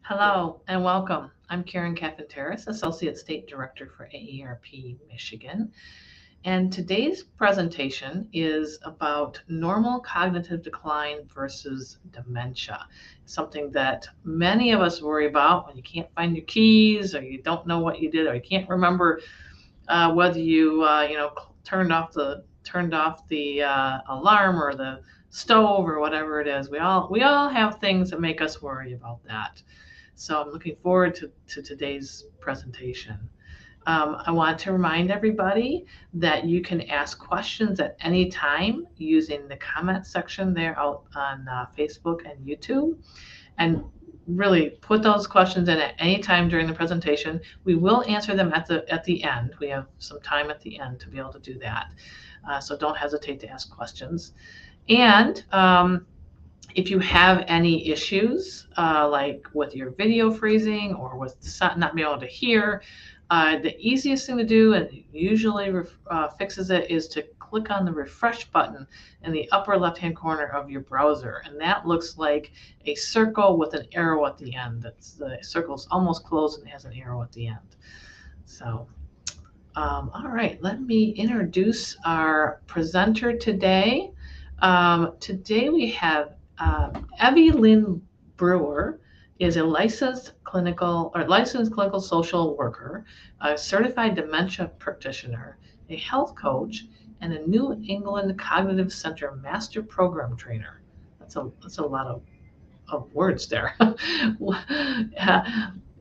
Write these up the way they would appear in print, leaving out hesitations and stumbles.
Hello and welcome. I'm Karen Cafanteris, Associate State Director for AARP Michigan. And today's presentation is about normal cognitive decline versus dementia, something that many of us worry about when you can't find your keys or you don't know what you did or you can't remember whether you turned off the alarm or the stove or whatever it is. We all have things that make us worry about that. So I'm looking forward to today's presentation. I want to remind everybody that you can ask questions at any time using the comment section there out on Facebook and YouTube. And really put those questions in at any time during the presentation. We will answer them at the end. We have some time at the end to be able to do that. So don't hesitate to ask questions. And if you have any issues, like with your video freezing or with not being able to hear, the easiest thing to do, and usually fixes it, is to click on the refresh button in the upper left-hand corner of your browser. And that looks like a circle with an arrow at the end. The circle's almost closed and has an arrow at the end. So, all right, let me introduce our presenter today. Today we have Evie Lynn Brewer is a licensed clinical social worker, a certified dementia practitioner, a health coach, and a New England Cognitive Center master program trainer. That's a lot of words there.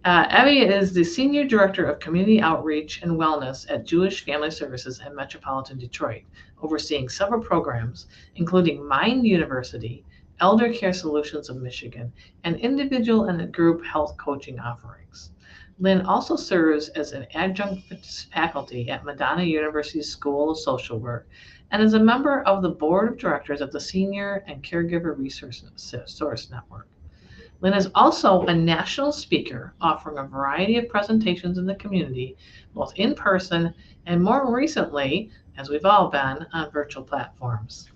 Evie is the Senior Director of Community Outreach and Wellness at Jewish Family Services in Metropolitan Detroit, overseeing several programs, including Mind University, Elder Care Solutions of Michigan, and individual and group health coaching offerings. Lynn also serves as an adjunct faculty at Madonna University School of Social Work and is a member of the board of directors of the Senior and Caregiver Resource Network. Lynn is also a national speaker, offering a variety of presentations in the community, both in person and more recently, as we've all been, on virtual platforms.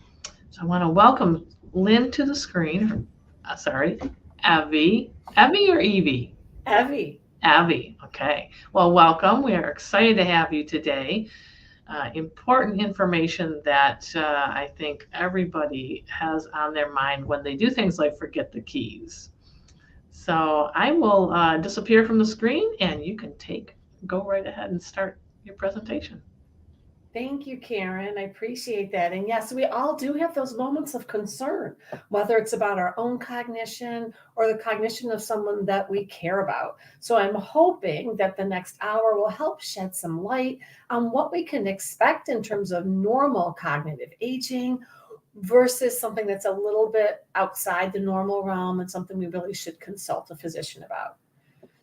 So I want to welcome Lynn to the screen. Evie. Evie or Evie? Evie. Evie. Okay. Well, welcome. We are excited to have you today. Important information that I think everybody has on their mind when they do things like forget the keys. So I will disappear from the screen and you can go right ahead and start your presentation. Thank you, Karen. I appreciate that. And yes, we all do have those moments of concern, whether it's about our own cognition or the cognition of someone that we care about. So I'm hoping that the next hour will help shed some light on what we can expect in terms of normal cognitive aging versus something that's a little bit outside the normal realm and something we really should consult a physician about.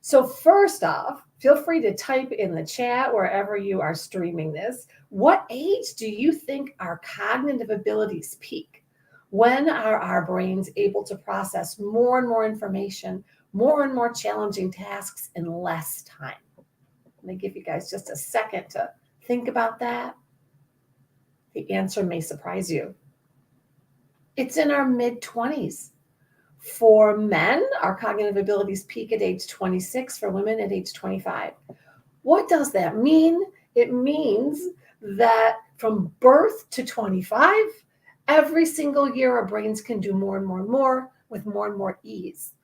So first off, feel free to type in the chat wherever you are streaming this. What age do you think our cognitive abilities peak? When are our brains able to process more and more information, more and more challenging tasks in less time? Let me give you guys just a second to think about that. The answer may surprise you. It's in our mid-20s. For men, our cognitive abilities peak at age 26, for women at age 25. What does that mean? It means that from birth to 25, every single year our brains can do more and more and more with more and more ease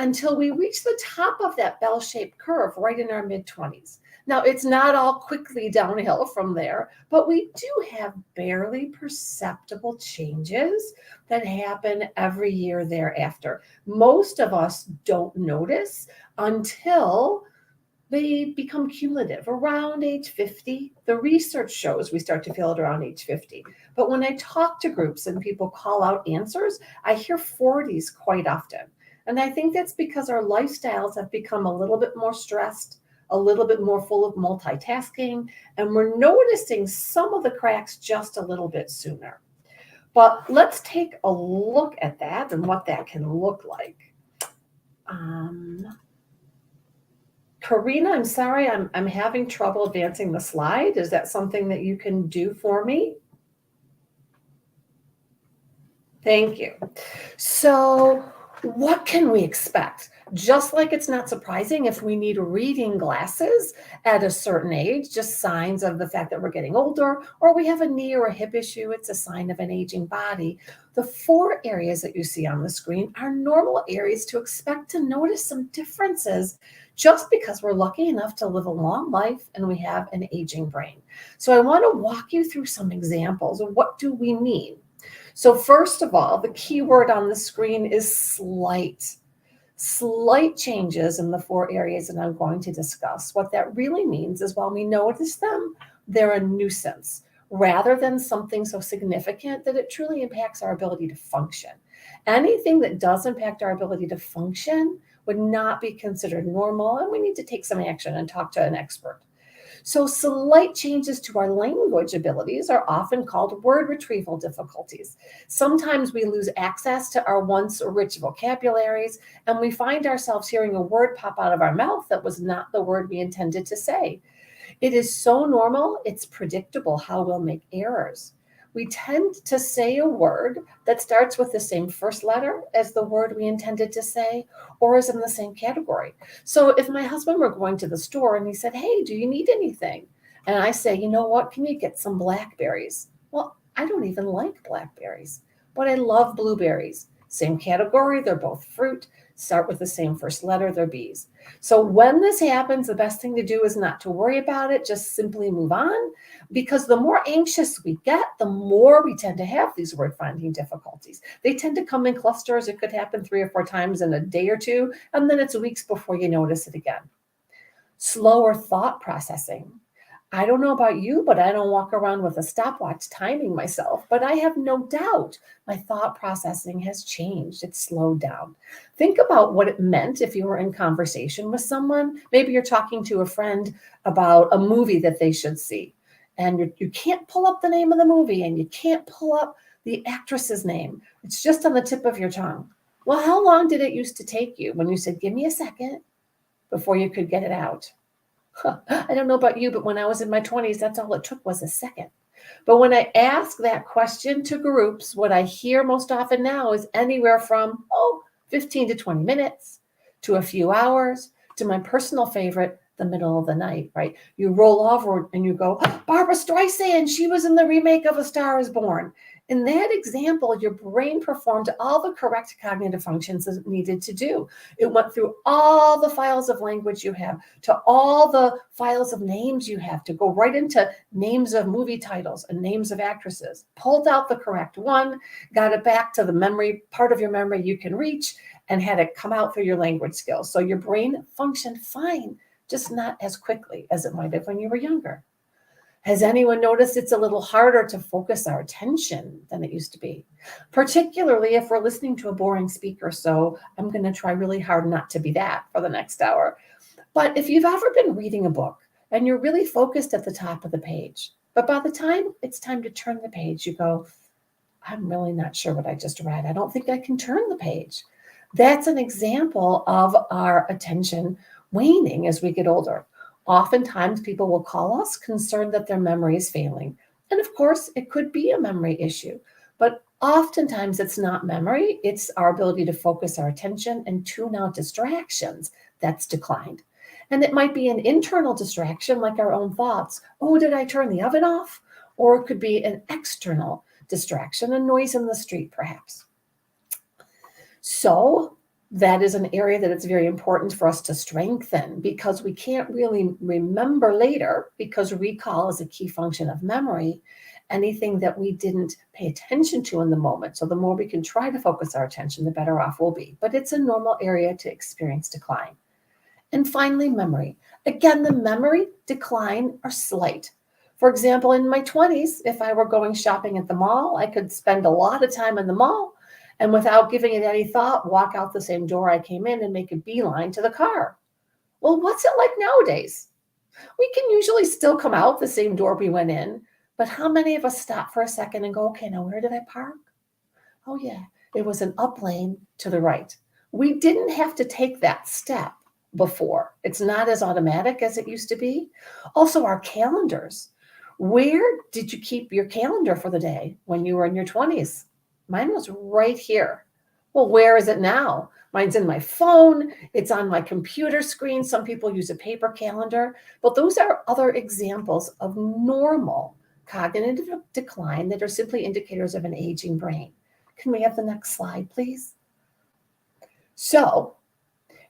until we reach the top of that bell-shaped curve right in our mid-20s. Now, it's not all quickly downhill from there, but we do have barely perceptible changes that happen every year thereafter. Most of us don't notice until they become cumulative around age 50. The research shows we start to feel it around age 50. But when I talk to groups and people call out answers, I hear 40s quite often. And I think that's because our lifestyles have become a little bit more stressed, a little bit more full of multitasking, and we're noticing some of the cracks just a little bit sooner. But let's take a look at that and what that can look like. Karina, I'm sorry, I'm having trouble advancing the slide. Is that something that you can do for me? Thank you. So what can we expect? Just like it's not surprising if we need reading glasses at a certain age, just signs of the fact that we're getting older, or we have a knee or a hip issue, it's a sign of an aging body. The 4 areas that you see on the screen are normal areas to expect to notice some differences just because we're lucky enough to live a long life and we have an aging brain. So I want to walk you through some examples of what do we mean. So first of all, the key word on the screen is slight. Slight changes in the 4 areas that I'm going to discuss. What that really means is while we notice them, they're a nuisance rather than something so significant that it truly impacts our ability to function. Anything that does impact our ability to function would not be considered normal, and we need to take some action and talk to an expert. So slight changes to our language abilities are often called word retrieval difficulties. Sometimes we lose access to our once rich vocabularies, and we find ourselves hearing a word pop out of our mouth that was not the word we intended to say. It is so normal, it's predictable how we'll make errors. We tend to say a word that starts with the same first letter as the word we intended to say or is in the same category. So if my husband were going to the store and he said, "Hey, do you need anything?" And I say, "You know what, can you get some blackberries?" Well, I don't even like blackberries, but I love blueberries. Same category, they're both fruit, start with the same first letter, they're bees. So when this happens, the best thing to do is not to worry about it, just simply move on, because the more anxious we get, the more we tend to have these word finding difficulties. They tend to come in clusters. It could happen 3 or 4 times in a day or two, and then it's weeks before you notice it again. Slower thought processing. I don't know about you, but I don't walk around with a stopwatch timing myself, but I have no doubt my thought processing has changed. It's slowed down. Think about what it meant if you were in conversation with someone. Maybe you're talking to a friend about a movie that they should see, and you can't pull up the name of the movie and you can't pull up the actress's name. It's just on the tip of your tongue. Well, how long did it used to take you when you said, "Give me a second," before you could get it out? I don't know about you, but when I was in my 20s, that's all it took was a second. But when I ask that question to groups, what I hear most often now is anywhere from, 15 to 20 minutes to a few hours to my personal favorite, the middle of the night, right? You roll over and you go, "Barbara Streisand, she was in the remake of A Star is Born." In that example, your brain performed all the correct cognitive functions it needed to do. It went through all the files of language you have, to all the files of names you have, to go right into names of movie titles and names of actresses, pulled out the correct one, got it back to the memory, part of your memory you can reach, and had it come out through your language skills. So your brain functioned fine, just not as quickly as it might have when you were younger. Has anyone noticed it's a little harder to focus our attention than it used to be? Particularly if we're listening to a boring speaker. So I'm going to try really hard not to be that for the next hour. But if you've ever been reading a book and you're really focused at the top of the page, but by the time it's time to turn the page, you go, "I'm really not sure what I just read. I don't think I can turn the page." That's an example of our attention waning as we get older. Oftentimes, people will call us concerned that their memory is failing. And of course, it could be a memory issue, but oftentimes it's not memory, it's our ability to focus our attention and tune out distractions that's declined. And it might be an internal distraction like our own thoughts. "Oh, did I turn the oven off?" Or it could be an external distraction, a noise in the street, perhaps. So that is an area that it's very important for us to strengthen because we can't really remember later, because recall is a key function of memory, anything that we didn't pay attention to in the moment. So the more we can try to focus our attention, the better off we'll be. But it's a normal area to experience decline. And finally, memory. Again, the memory decline are slight. For example, in my 20s, if I were going shopping at the mall, I could spend a lot of time in the mall and without giving it any thought, walk out the same door I came in and make a beeline to the car. Well, what's it like nowadays? We can usually still come out the same door we went in, but how many of us stop for a second and go, "Okay, now where did I park? Oh yeah, it was an up lane to the right." We didn't have to take that step before. It's not as automatic as it used to be. Also, our calendars. Where did you keep your calendar for the day when you were in your 20s? Mine was right here. Well, where is it now? Mine's in my phone. It's on my computer screen. Some people use a paper calendar, but those are other examples of normal cognitive decline that are simply indicators of an aging brain. Can we have the next slide, please? So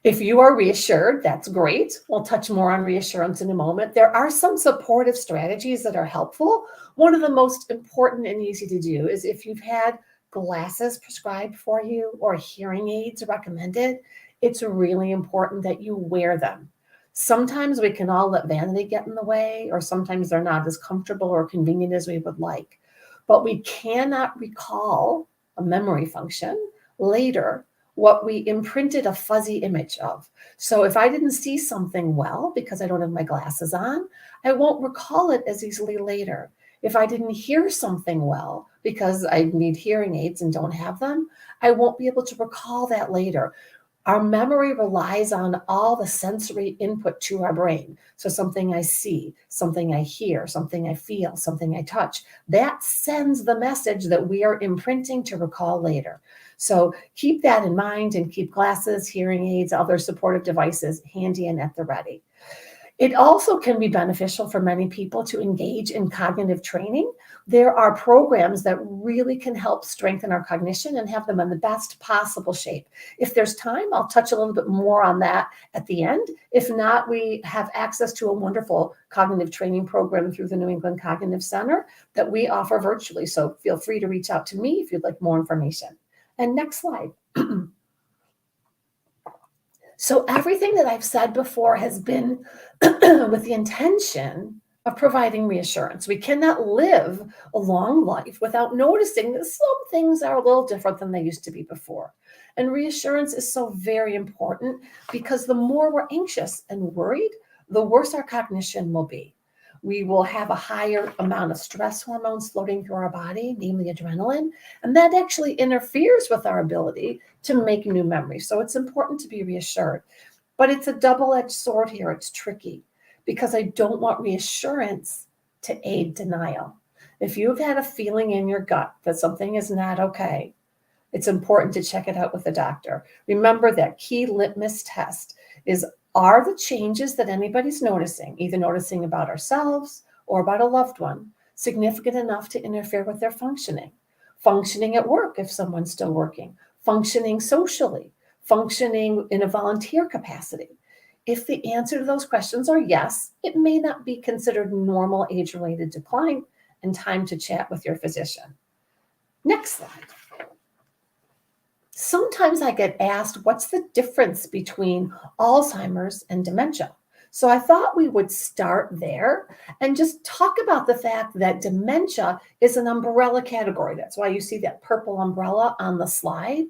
if you are reassured, that's great. We'll touch more on reassurance in a moment. There are some supportive strategies that are helpful. One of the most important and easy to do is if you've had glasses prescribed for you or hearing aids recommended, it's really important that you wear them. Sometimes we can all let vanity get in the way, or sometimes they're not as comfortable or convenient as we would like. But we cannot recall a memory function later what we imprinted a fuzzy image of. So if I didn't see something well because I don't have my glasses on, I won't recall it as easily later. If I didn't hear something well because I need hearing aids and don't have them, I won't be able to recall that later. Our memory relies on all the sensory input to our brain. So something I see, something I hear, something I feel, something I touch, that sends the message that we are imprinting to recall later. So keep that in mind and keep glasses, hearing aids, other supportive devices handy and at the ready. It also can be beneficial for many people to engage in cognitive training. There are programs that really can help strengthen our cognition and have them in the best possible shape. If there's time, I'll touch a little bit more on that at the end. If not, we have access to a wonderful cognitive training program through the New England Cognitive Center that we offer virtually. So feel free to reach out to me if you'd like more information. And next slide. So everything that I've said before has been with the intention of providing reassurance. We cannot live a long life without noticing that some things are a little different than they used to be before. And reassurance is so very important because the more we're anxious and worried, the worse our cognition will be. We will have a higher amount of stress hormones floating through our body, namely adrenaline, and that actually interferes with our ability to make new memories. So it's important to be reassured. But it's a double-edged sword here. It's tricky because I don't want reassurance to aid denial. If you've had a feeling in your gut that something is not okay, it's important to check it out with a doctor. Remember that key litmus test is, are the changes that anybody's noticing, either noticing about ourselves or about a loved one, significant enough to interfere with their functioning? Functioning at work if someone's still working, functioning socially, functioning in a volunteer capacity. If the answer to those questions are yes, it may not be considered normal age-related decline and time to chat with your physician. Next slide. Sometimes I get asked, what's the difference between Alzheimer's and dementia? So I thought we would start there and just talk about the fact that dementia is an umbrella category. That's why you see that purple umbrella on the slide.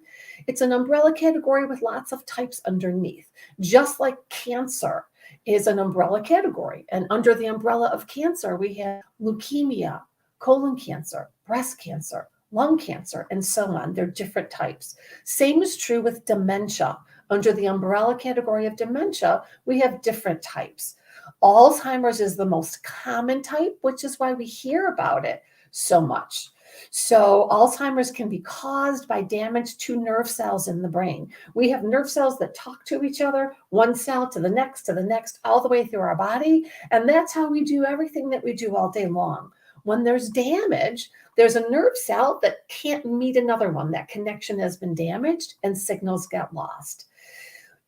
It's an umbrella category with lots of types underneath, just like cancer is an umbrella category. And under the umbrella of cancer, we have leukemia, colon cancer, breast cancer, lung cancer, and so on. They're different types. Same is true with dementia. Under the umbrella category of dementia, we have different types. Alzheimer's is the most common type, which is why we hear about it so much. So Alzheimer's can be caused by damage to nerve cells in the brain. We have nerve cells that talk to each other, one cell to the next, all the way through our body. And that's how we do everything that we do all day long. When there's damage, there's a nerve cell that can't meet another one. That connection has been damaged and signals get lost.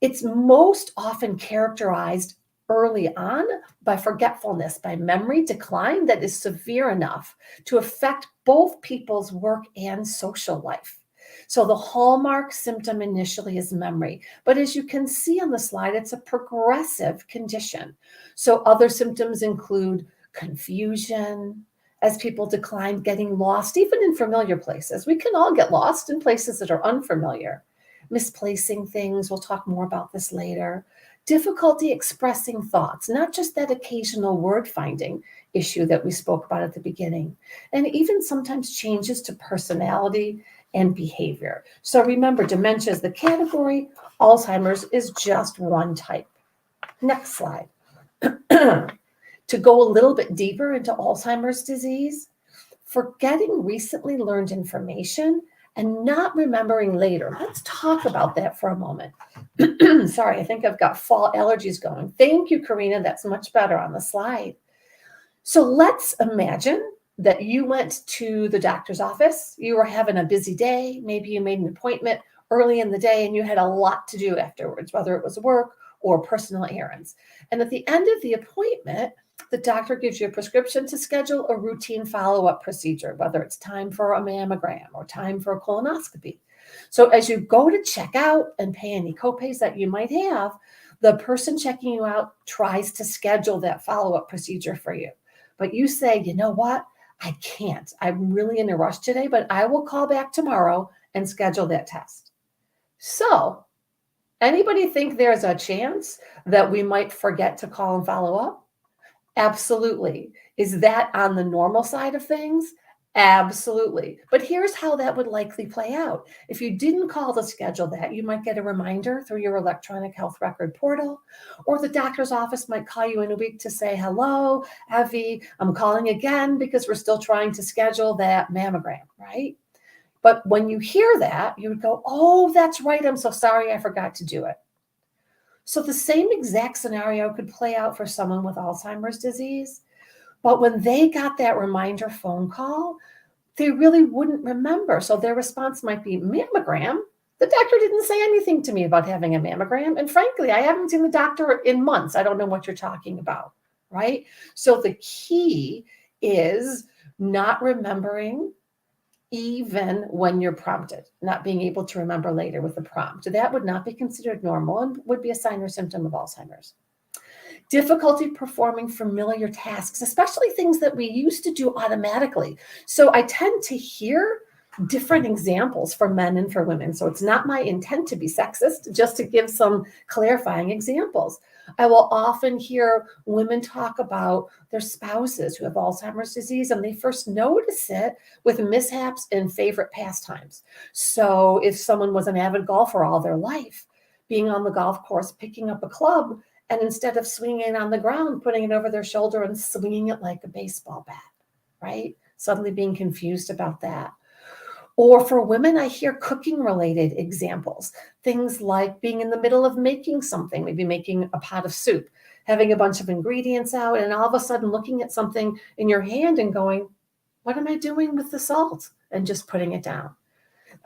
It's most often characterized early on by forgetfulness, by memory decline that is severe enough to affect both people's work and social life. So the hallmark symptom initially is memory, but as you can see on the slide, it's a progressive condition. So other symptoms include confusion, as people decline, getting lost, even in familiar places. We can all get lost in places that are unfamiliar. Misplacing things, we'll talk more about this later. Difficulty expressing thoughts, not just that occasional word finding issue that we spoke about at the beginning, and even sometimes changes to personality and behavior. So remember, dementia is the category, Alzheimer's is just one type. Next slide. To go a little bit deeper into Alzheimer's disease, forgetting recently learned information and not remembering later. Let's talk about that for a moment. Sorry, I think I've got fall allergies going. Thank you, Karina. That's much better on the slide. So let's imagine that you went to the doctor's office. You were having a busy day. Maybe you made an appointment early in the day and you had a lot to do afterwards, whether it was work or personal errands. And at the end of the appointment, the doctor gives you a prescription to schedule a routine follow-up procedure, whether it's time for a mammogram or time for a colonoscopy. So as you go to check out and pay any copays that you might have, the person checking you out tries to schedule that follow-up procedure for you. But you say, you know what? I can't. I'm really in a rush today, but I will call back tomorrow and schedule that test. So, anybody think there's a chance that we might forget to call and follow up? Absolutely. Is that on the normal side of things? Absolutely. But here's how that would likely play out. If you didn't call to schedule that, you might get a reminder through your electronic health record portal, or the doctor's office might call you in a week to say, hello, Evie, I'm calling again because we're still trying to schedule that mammogram, right? But when you hear that, you would go, oh, that's right. I'm so sorry. I forgot to do it. So the same exact scenario could play out for someone with Alzheimer's disease. But when they got that reminder phone call, they really wouldn't remember. So their response might be mammogram. The doctor didn't say anything to me about having a mammogram. And frankly, I haven't seen the doctor in months. I don't know what you're talking about, right? So the key is not remembering even when you're prompted, not being able to remember later with the prompt. That would not be considered normal and would be a sign or symptom of Alzheimer's. Difficulty performing familiar tasks, especially things that we used to do automatically. So I tend to hear different examples for men and for women. So it's not my intent to be sexist, just to give some clarifying examples. I will often hear women talk about their spouses who have Alzheimer's disease, and they first notice it with mishaps in favorite pastimes. So if someone was an avid golfer all their life, being on the golf course, picking up a club, and instead of swinging it on the ground, putting it over their shoulder and swinging it like a baseball bat, right? Suddenly being confused about that. Or for women, I hear cooking related examples, things like being in the middle of making something, maybe making a pot of soup, having a bunch of ingredients out, and all of a sudden looking at something in your hand and going, what am I doing with the salt? And just putting it down.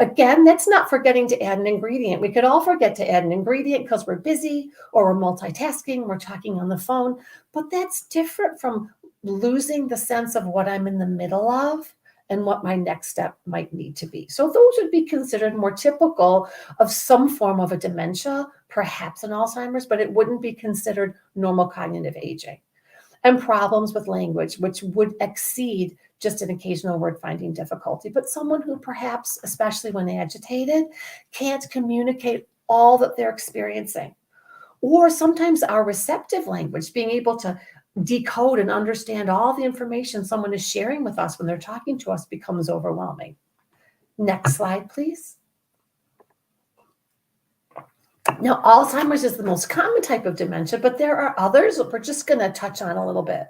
Again, that's not forgetting to add an ingredient. We could all forget to add an ingredient because we're busy or we're multitasking, we're talking on the phone, but that's different from losing the sense of what I'm in the middle of and what my next step might need to be. So those would be considered more typical of some form of a dementia, perhaps an Alzheimer's, but it wouldn't be considered normal cognitive aging. And problems with language, which would exceed just an occasional word finding difficulty, but someone who perhaps, especially when agitated, can't communicate all that they're experiencing. Or sometimes our receptive language, being able to decode and understand all the information someone is sharing with us when they're talking to us, becomes overwhelming. Next slide, please. Now, Alzheimer's is the most common type of dementia, but there are others that we're just going to touch on a little bit.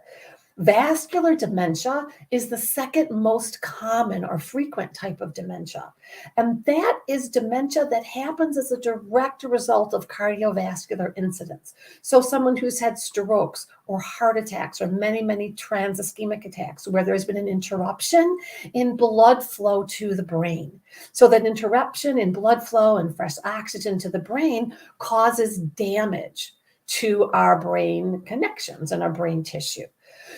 Vascular dementia is the second most common or frequent type of dementia. And that is dementia that happens as a direct result of cardiovascular incidents. So someone who's had strokes or heart attacks or many, many trans-ischemic attacks where there's been an interruption in blood flow to the brain. So that interruption in blood flow and fresh oxygen to the brain causes damage to our brain connections and our brain tissue.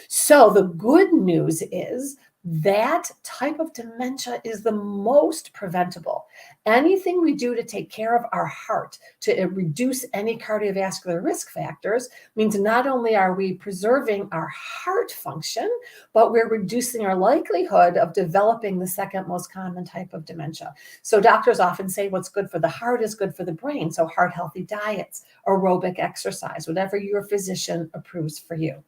So the good news is that type of dementia is the most preventable. Anything we do to take care of our heart, to reduce any cardiovascular risk factors, means not only are we preserving our heart function, but we're reducing our likelihood of developing the second most common type of dementia. So doctors often say what's good for the heart is good for the brain. So heart healthy diets, aerobic exercise, whatever your physician approves for you.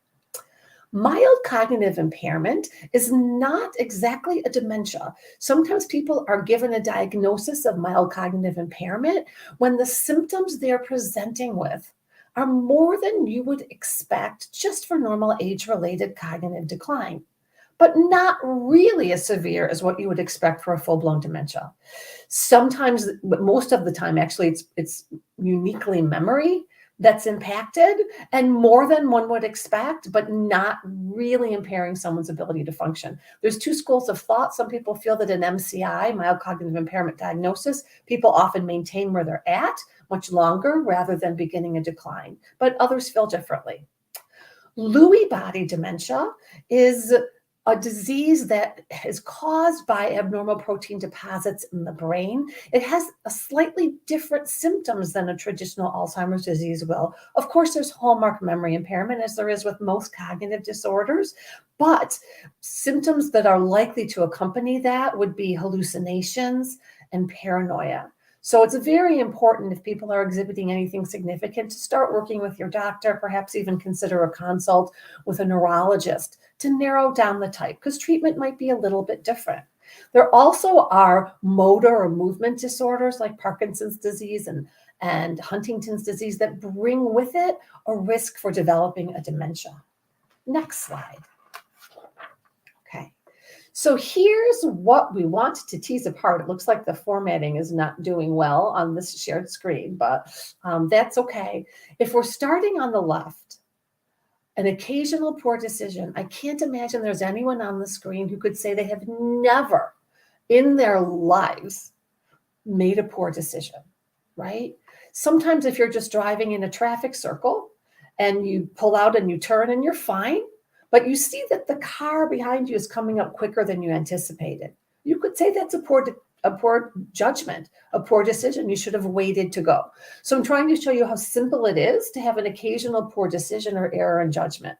Mild cognitive impairment is not exactly a dementia. Sometimes people are given a diagnosis of mild cognitive impairment when the symptoms they're presenting with are more than you would expect just for normal age-related cognitive decline. but not really as severe as what you would expect for a full-blown dementia. Sometimes, but most of the time, actually, it's uniquely memory that's impacted, and more than one would expect, but not really impairing someone's ability to function. There's two schools of thought. Some people feel that an MCI, mild cognitive impairment diagnosis, people often maintain where they're at much longer rather than beginning a decline, but others feel differently. Lewy body dementia is a disease that is caused by abnormal protein deposits in the brain. It has a slightly different symptoms than a traditional Alzheimer's disease will. Of course, there's hallmark memory impairment, as there is with most cognitive disorders, but symptoms that are likely to accompany that would be hallucinations and paranoia. So it's very important, if people are exhibiting anything significant, to start working with your doctor, perhaps even consider a consult with a neurologist to narrow down the type, because treatment might be a little bit different. There also are motor or movement disorders like Parkinson's disease and Huntington's disease that bring with it a risk for developing a dementia. Next slide. Okay. So here's what we want to tease apart. It looks like the formatting is not doing well on this shared screen, but that's okay. If we're starting on the left, an occasional poor decision, I can't imagine there's anyone on the screen who could say they have never in their lives made a poor decision, right? Sometimes if you're just driving in a traffic circle and you pull out and you turn and you're fine, but you see that the car behind you is coming up quicker than you anticipated, you could say that's a poor judgment, a poor decision. You should have waited to go. So I'm trying to show you how simple it is to have an occasional poor decision or error in judgment.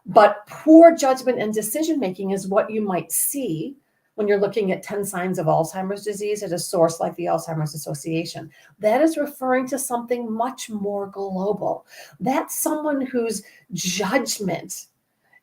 But poor judgment and decision-making is what you might see when you're looking at 10 signs of Alzheimer's disease at a source like the Alzheimer's Association. That is referring to something much more global. That's someone whose judgment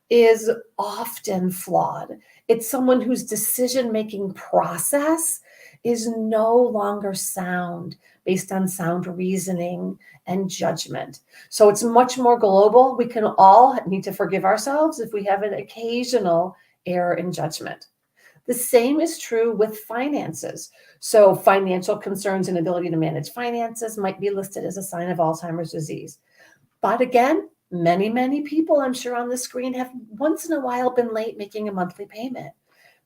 is often flawed. It's someone whose decision-making process is no longer sound, based on sound reasoning and judgment. So it's much more global. We can all need to forgive ourselves if we have an occasional error in judgment. The same is true with finances. So financial concerns and ability to manage finances might be listed as a sign of Alzheimer's disease. But again, many people, I'm sure on the screen, have once in a while been late making a monthly payment.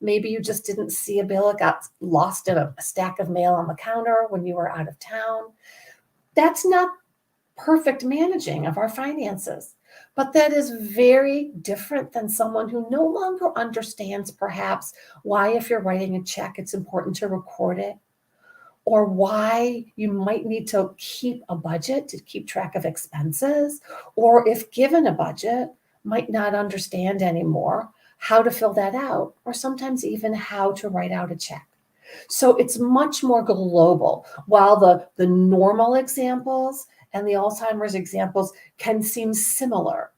Maybe you just didn't see a bill. It got lost in a stack of mail on the counter when you were out of town. That's not perfect managing of our finances, but that is very different than someone who no longer understands perhaps why, if you're writing a check, it's important to record it, or why you might need to keep a budget to keep track of expenses, or if given a budget, might not understand anymore how to fill that out, or sometimes even how to write out a check. So it's much more global. While the normal examples and the Alzheimer's examples can seem similar,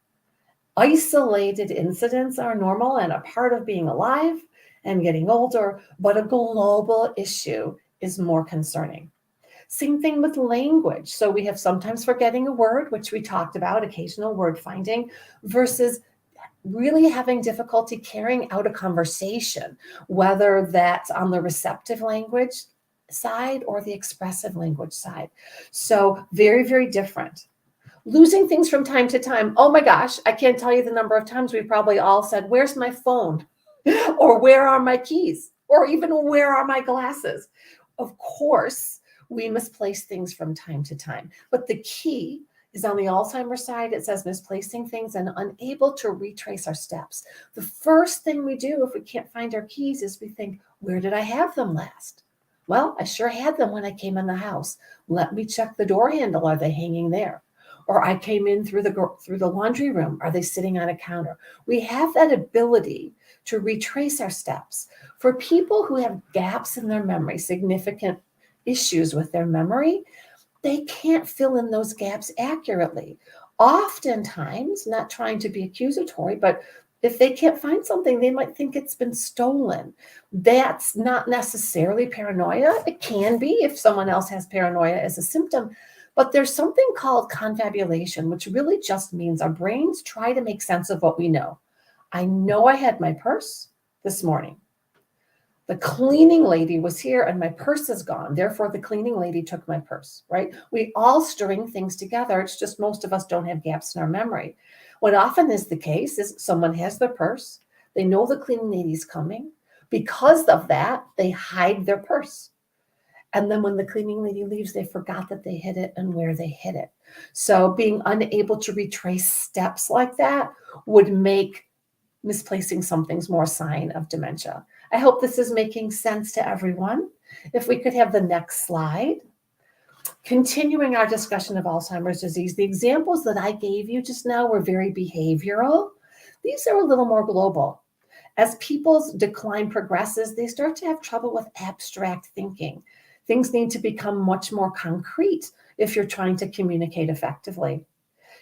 isolated incidents are normal and a part of being alive and getting older, but a global issue is more concerning. Same thing with language. So we have sometimes forgetting a word, which we talked about, occasional word finding, versus really having difficulty carrying out a conversation, whether that's on the receptive language side or the expressive language side. So very different. Losing things from time to time. Oh my gosh, I can't tell you the number of times we probably all said, "Where's my phone?" or "Where are my keys?" or even "Where are my glasses?" Of course, we misplace things from time to time, but the key is on the Alzheimer's side. It says misplacing things and unable to retrace our steps. The first thing we do if we can't find our keys is we think, where did I have them last? Well, I sure had them when I came in the house. Let me check the door handle. Are they hanging there? Or I came in through the laundry room. Are they sitting on a counter? We have that ability to retrace our steps. For people who have gaps in their memory, significant issues with their memory, they can't fill in those gaps accurately. Oftentimes, not trying to be accusatory, but if they can't find something, they might think it's been stolen. That's not necessarily paranoia. It can be if someone else has paranoia as a symptom, but there's something called confabulation, which really just means our brains try to make sense of what we know. I know I had my purse this morning. The cleaning lady was here and my purse is gone. Therefore, the cleaning lady took my purse, right? We all string things together. It's just most of us don't have gaps in our memory. What often is the case is someone has their purse. They know the cleaning lady's coming. Because of that, they hide their purse. And then when the cleaning lady leaves, they forgot that they hid it and where they hid it. So being unable to retrace steps like that would make misplacing something's more a sign of dementia. I hope this is making sense to everyone. If we could have the next slide. Continuing our discussion of Alzheimer's disease, the examples that I gave you just now were very behavioral. These are a little more global. As people's decline progresses, they start to have trouble with abstract thinking. Things need to become much more concrete if you're trying to communicate effectively.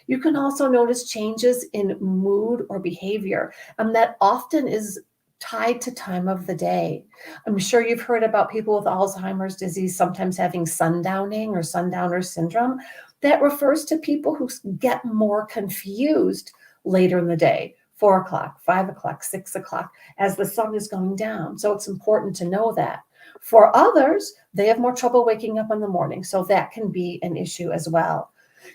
You can also notice changes in mood or behavior, and that often is tied to time of the day. I'm sure you've heard about people with Alzheimer's disease sometimes having sundowning or sundowner syndrome. That refers to people who get more confused later in the day, 4 o'clock, 5 o'clock, 6 o'clock, as the sun is going down. So it's important to know that. For others, they have more trouble waking up in the morning, so that can be an issue as well.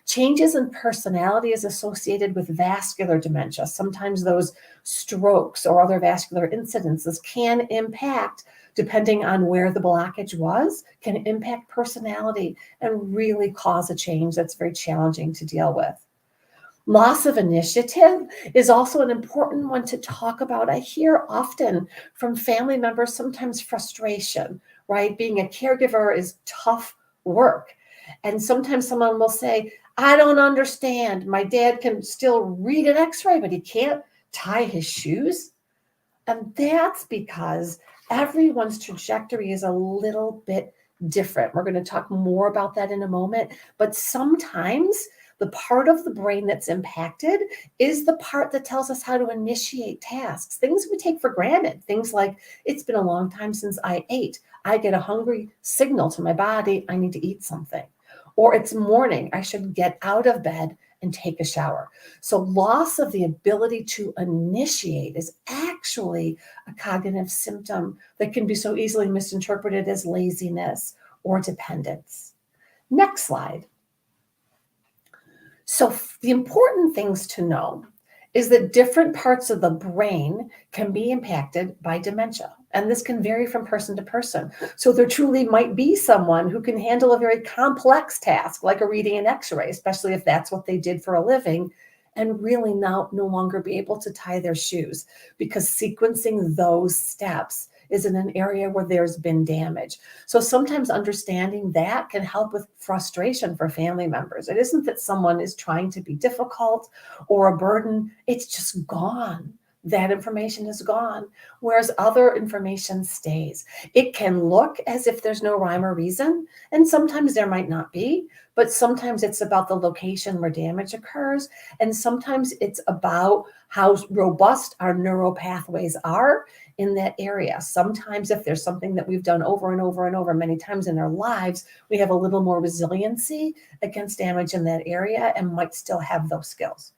Changes in personality is associated with vascular dementia. Sometimes those strokes or other vascular incidences can impact, depending on where the blockage was, can impact personality and really cause a change that's very challenging to deal with. Loss of initiative is also an important one to talk about. I hear often from family members, sometimes frustration, right? Being a caregiver is tough work. And sometimes someone will say, I don't understand. My dad can still read an x-ray, but he can't tie his shoes. And that's because everyone's trajectory is a little bit different. We're going to talk more about that in a moment. But sometimes the part of the brain that's impacted is the part that tells us how to initiate tasks, things we take for granted, things like, it's been a long time since I ate. I get a hungry signal to my body, I need to eat something. Or it's morning, I should get out of bed and take a shower. So loss of the ability to initiate is actually a cognitive symptom that can be so easily misinterpreted as laziness or dependence. Next slide. So the important things to know is that different parts of the brain can be impacted by dementia. And this can vary from person to person. So there truly might be someone who can handle a very complex task, like a reading an x-ray, especially if that's what they did for a living, and really now no longer be able to tie their shoes, because sequencing those steps is in an area where there's been damage. So sometimes understanding that can help with frustration for family members. It isn't that someone is trying to be difficult or a burden, it's just gone. That information is gone, whereas other information stays. It can look as if there's no rhyme or reason, and sometimes there might not be, but sometimes it's about the location where damage occurs, and sometimes it's about how robust our neural pathways are in that area. Sometimes if there's something that we've done over and over and over many times in our lives, we have a little more resiliency against damage in that area and might still have those skills.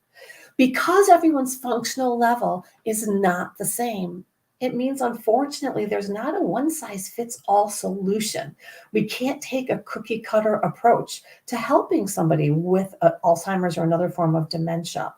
Because everyone's functional level is not the same, it means, unfortunately, there's not a one-size-fits-all solution. We can't take a cookie-cutter approach to helping somebody with Alzheimer's or another form of dementia.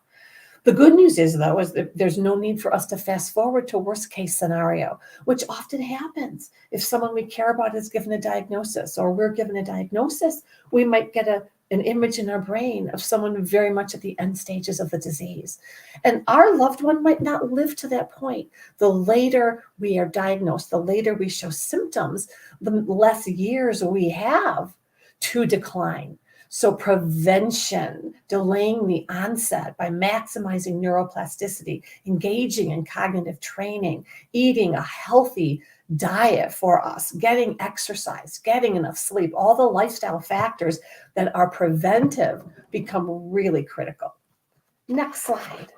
The good news is, though, is that there's no need for us to fast forward to worst-case scenario, which often happens. If someone we care about is given a diagnosis, or we're given a diagnosis, we might get an image in our brain of someone very much at the end stages of the disease. And our loved one might not live to that point. The later we are diagnosed, the later we show symptoms, the less years we have to decline. So prevention, delaying the onset by maximizing neuroplasticity, engaging in cognitive training, eating a healthy diet for us, getting exercise, getting enough sleep, all the lifestyle factors that are preventive become really critical. Next slide.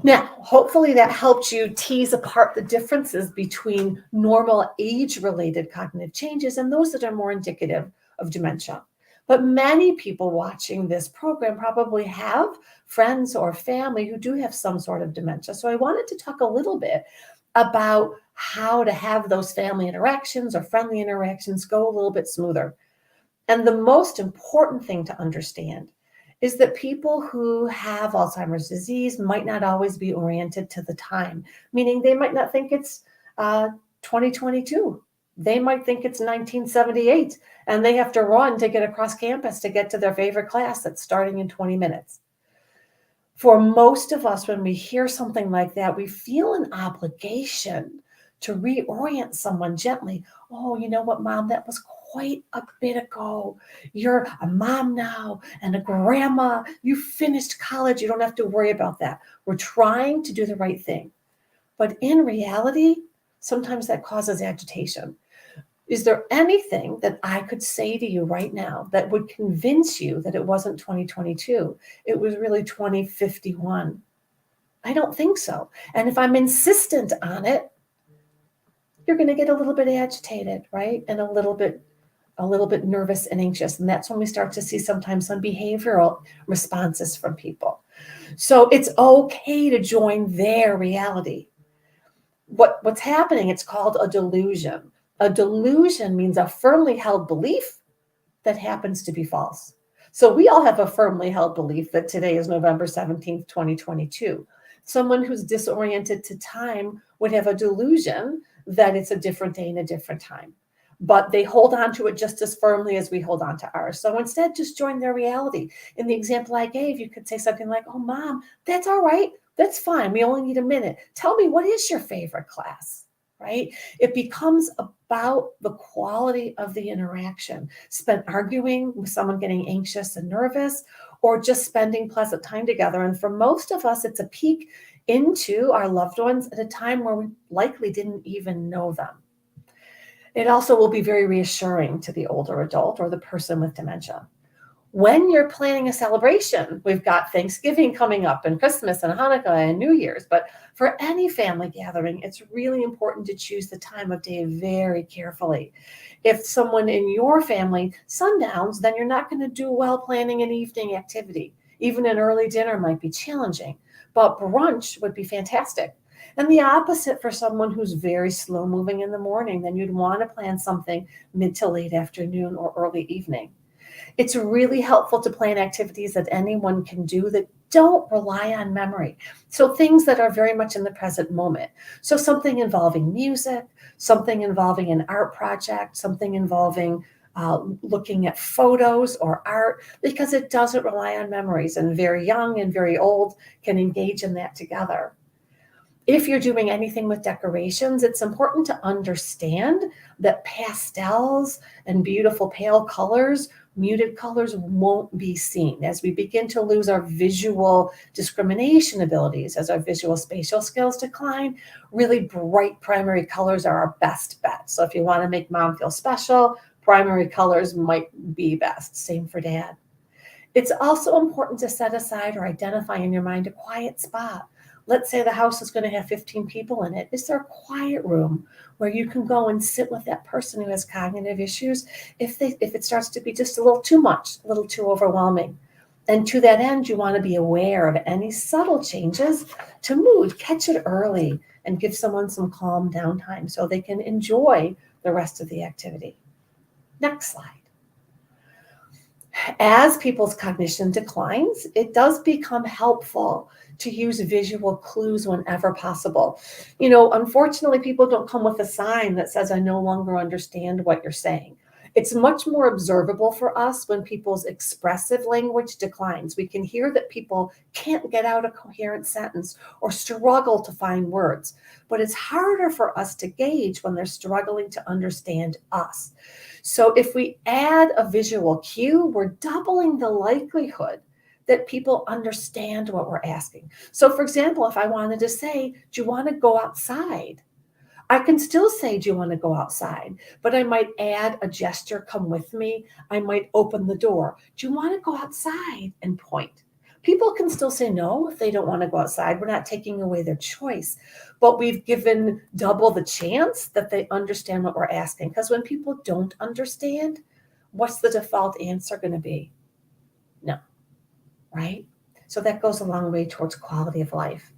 Now, hopefully that helped you tease apart the differences between normal age-related cognitive changes and those that are more indicative of dementia. But many people watching this program probably have friends or family who do have some sort of dementia. So I wanted to talk a little bit about how to have those family interactions or friendly interactions go a little bit smoother. And the most important thing to understand is that people who have Alzheimer's disease might not always be oriented to the time, meaning they might not think it's 2022. They might think it's 1978 and they have to run to get across campus to get to their favorite class that's starting in 20 minutes. For most of us, when we hear something like that, we feel an obligation to reorient someone gently. Oh, you know what, Mom, that was quite a bit ago. You're a mom now and a grandma. You finished college. You don't have to worry about that. We're trying to do the right thing. But in reality, sometimes that causes agitation. Is there anything that I could say to you right now that would convince you that it wasn't 2022? It was really 2051. I don't think so. And if I'm insistent on it, you're going to get a little bit agitated, right? And a little bit nervous and anxious. And that's when we start to see sometimes some behavioral responses from people. So it's okay to join their reality. What's happening, it's called a delusion. A delusion means a firmly held belief that happens to be false. So we all have a firmly held belief that today is November 17th, 2022. Someone who's disoriented to time would have a delusion that it's a different day and a different time. But they hold on to it just as firmly as we hold on to ours. So instead, just join their reality. In the example I gave, you could say something like, oh, Mom, that's all right. That's fine. We only need a minute. Tell me, what is your favorite class, right? It becomes about the quality of the interaction. Spent arguing with someone getting anxious and nervous, or just spending pleasant time together. And for most of us, it's a peek into our loved ones at a time where we likely didn't even know them. It also will be very reassuring to the older adult or the person with dementia. When you're planning a celebration, we've got Thanksgiving coming up and Christmas and Hanukkah and New Year's, but for any family gathering, it's really important to choose the time of day very carefully. If someone in your family sundowns, then you're not going to do well planning an evening activity. Even an early dinner might be challenging, but brunch would be fantastic. And the opposite for someone who's very slow moving in the morning, then you'd want to plan something mid to late afternoon or early evening. It's really helpful to plan activities that anyone can do that don't rely on memory. So things that are very much in the present moment. So something involving music, something involving an art project, something involving looking at photos or art, because it doesn't rely on memories, and very young and very old can engage in that together. If you're doing anything with decorations, it's important to understand that pastels and beautiful pale colors, muted colors won't be seen. As we begin to lose our visual discrimination abilities, as our visual spatial skills decline, really bright primary colors are our best bet. So if you want to make Mom feel special, primary colors might be best. Same for Dad. It's also important to set aside or identify in your mind a quiet spot. Let's say the house is going to have 15 people in it. Is there a quiet room where you can go and sit with that person who has cognitive issues if it starts to be just a little too much, a little too overwhelming? And to that end, you want to be aware of any subtle changes to mood. Catch it early and give someone some calm downtime so they can enjoy the rest of the activity. Next slide. As people's cognition declines, it does become helpful to use visual clues whenever possible. Unfortunately, people don't come with a sign that says, I no longer understand what you're saying. It's much more observable for us when people's expressive language declines. We can hear that people can't get out a coherent sentence or struggle to find words, but it's harder for us to gauge when they're struggling to understand us. So if we add a visual cue, we're doubling the likelihood that people understand what we're asking. So for example, if I wanted to say, do you want to go outside? I can still say, do you want to go outside? But I might add a gesture, come with me. I might open the door. Do you want to go outside? And point. People can still say no if they don't want to go outside. We're not taking away their choice, but we've given double the chance that they understand what we're asking. Because when people don't understand, what's the default answer going to be? No, right? So that goes a long way towards quality of life.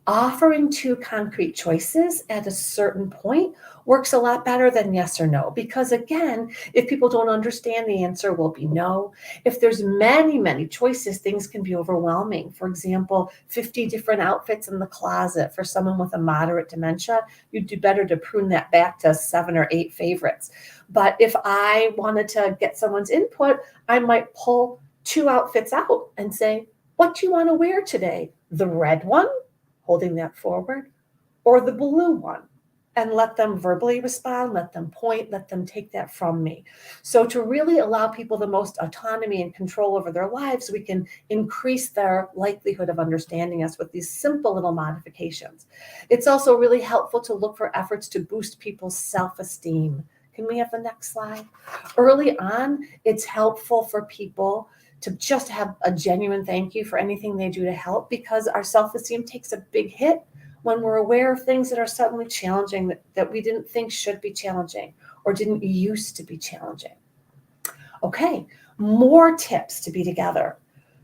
Offering two concrete choices at a certain point works a lot better than yes or no. Because again, if people don't understand, the answer will be no. If there's many, many choices, things can be overwhelming. For example, 50 different outfits in the closet for someone with a moderate dementia, you'd do better to prune that back to 7 or 8 favorites. But if I wanted to get someone's input, I might pull 2 outfits out and say, what do you want to wear today? The red one, holding that forward, or the blue one, and let them verbally respond, let them point, let them take that from me. So to really allow people the most autonomy and control over their lives, we can increase their likelihood of understanding us with these simple little modifications. It's also really helpful to look for efforts to boost people's self-esteem. Can we have the next slide? Early on, it's helpful for people to just have a genuine thank you for anything they do to help, because our self-esteem takes a big hit when we're aware of things that are suddenly challenging that we didn't think should be challenging or didn't used to be challenging. Okay, more tips to be together.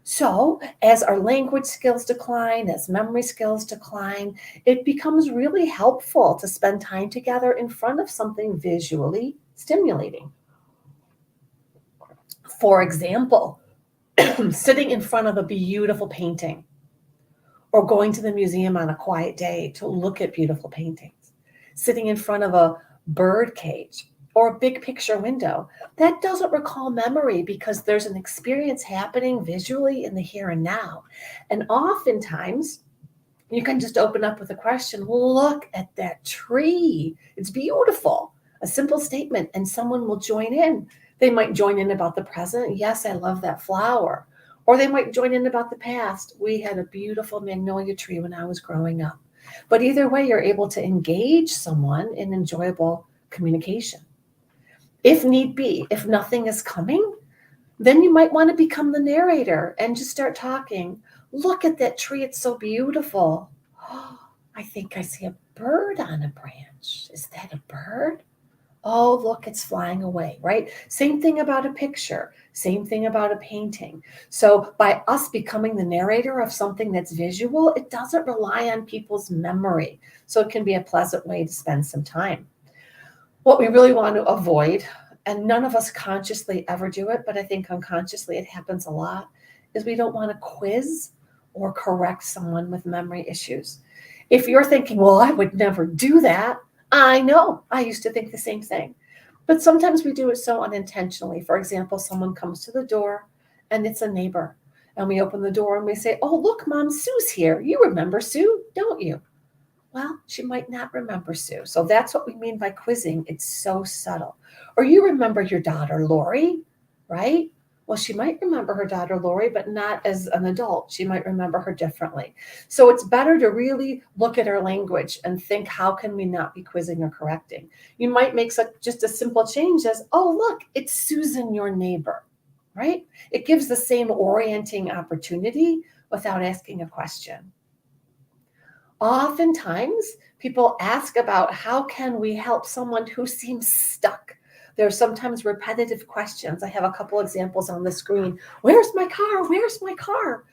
So as our language skills decline, as memory skills decline, it becomes really helpful to spend time together in front of something visually stimulating. For example, sitting in front of a beautiful painting, or going to the museum on a quiet day to look at beautiful paintings, sitting in front of a bird cage or a big picture window. That doesn't recall memory because there's an experience happening visually in the here and now. And oftentimes, you can just open up with a question. Look at that tree. It's beautiful. A simple statement, and someone will join in. They might join in about the present. Yes, I love that flower. Or they might join in about the past. We had a beautiful magnolia tree when I was growing up. But either way, you're able to engage someone in enjoyable communication. If need be, if nothing is coming, then you might want to become the narrator and just start talking. Look at that tree. It's so beautiful. Oh, I think I see a bird on a branch. Is that a bird? Oh, look, it's flying away, right? Same thing about a picture. Same thing about a painting. So by us becoming the narrator of something that's visual, it doesn't rely on people's memory. So it can be a pleasant way to spend some time. What we really want to avoid, and none of us consciously ever do it, but I think unconsciously it happens a lot, is we don't want to quiz or correct someone with memory issues. If you're thinking, well, I would never do that, I know, I used to think the same thing. But sometimes we do it so unintentionally. For example, someone comes to the door and it's a neighbor. And we open the door and we say, oh, look, Mom, Sue's here. You remember Sue, don't you? Well, she might not remember Sue. So that's what we mean by quizzing. It's so subtle. Or you remember your daughter, Lori, right? Well, she might remember her daughter, Lori, but not as an adult. She might remember her differently. So it's better to really look at our language and think, how can we not be quizzing or correcting? You might make just a simple change as, oh, look, it's Susan, your neighbor, right? It gives the same orienting opportunity without asking a question. Oftentimes, people ask about how can we help someone who seems stuck. There are sometimes repetitive questions. I have a couple examples on the screen. Where's my car? Where's my car?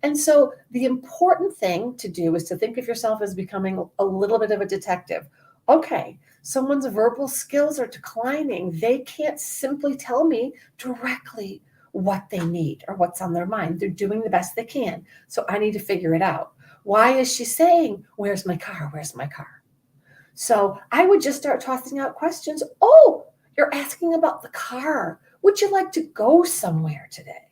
And so the important thing to do is to think of yourself as becoming a little bit of a detective. Okay, someone's verbal skills are declining. They can't simply tell me directly what they need or what's on their mind. They're doing the best they can. So I need to figure it out. Why is she saying, where's my car? Where's my car? So I would just start tossing out questions. Oh, you're asking about the car. Would you like to go somewhere today?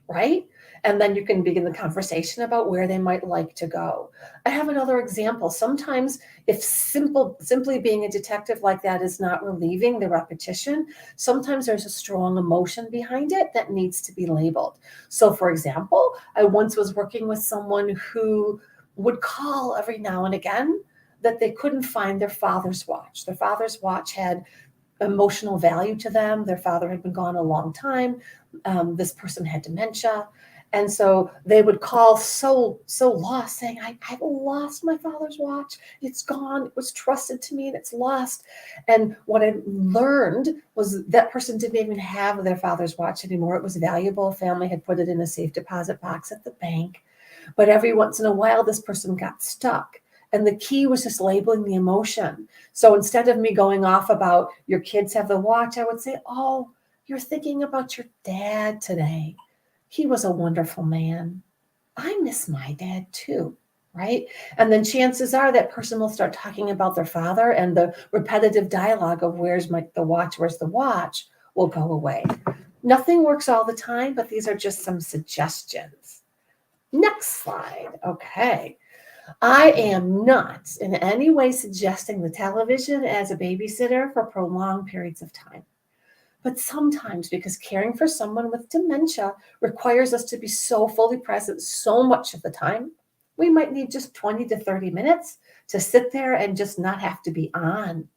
Right? And then you can begin the conversation about where they might like to go. I have another example. Sometimes if simply being a detective like that is not relieving the repetition, sometimes there's a strong emotion behind it that needs to be labeled. So for example, I once was working with someone who would call every now and again that they couldn't find their father's watch. Their father's watch had emotional value to them. Their father had been gone a long time. This person had dementia. And so they would call so lost, saying, I lost my father's watch. It's gone. It was trusted to me and it's lost. And what I learned was that person didn't even have their father's watch anymore. It was valuable. Family had put it in a safe deposit box at the bank. But every once in a while, this person got stuck. And the key was just labeling the emotion. So instead of me going off about your kids have the watch, I would say, oh, you're thinking about your dad today. He was a wonderful man. I miss my dad too, right? And then chances are that person will start talking about their father, and the repetitive dialogue of where's the watch will go away. Nothing works all the time, but these are just some suggestions. Next slide. Okay. I am not in any way suggesting the television as a babysitter for prolonged periods of time. But sometimes, because caring for someone with dementia requires us to be so fully present so much of the time, we might need just 20 to 30 minutes to sit there and just not have to be on.